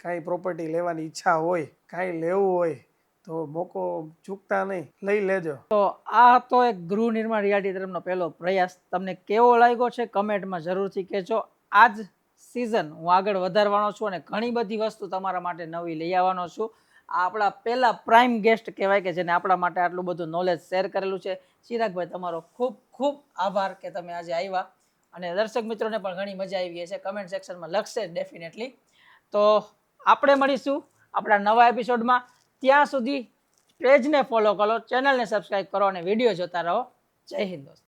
કાંઈ પ્રોપર્ટી લેવાની ઈચ્છા હોય, કાંઈ લેવું હોય તો મોકો ચૂકતા નહીં, લઈ લેજો. તો આ તો એક ગૃહ નિર્માણ રિયાલિટી તરફનો પહેલો પ્રયાસ. તમને કેવો લાગ્યો છે કમેન્ટમાં જરૂરથી કહેજો. આ જ સિઝન હું આગળ વધારવાનો છું અને ઘણી બધી વસ્તુ તમારા માટે નવી લઈ આવવાનો છું. આ આપણા પહેલા પ્રાઇમ ગેસ્ટ કહેવાય કે જેને આપણા માટે આટલું બધું નોલેજ શેર કરેલું છે. ચિરાગભાઈ, તમારો ખૂબ ખૂબ આભાર કે તમે આજે આવ્યા, અને દર્શક મિત્રોને પણ ઘણી મજા આવી છે, કમેન્ટ સેક્શનમાં લખશે ડેફિનેટલી. તો આપણે મળીશું આપણા નવા એપિસોડમાં. ત્યાં સુધી પેજને ફોલો કરો, ચેનલને સબસ્ક્રાઈબ કરો અને વિડીયો જોતા રહો. જય હિન્દ દોસ્તો.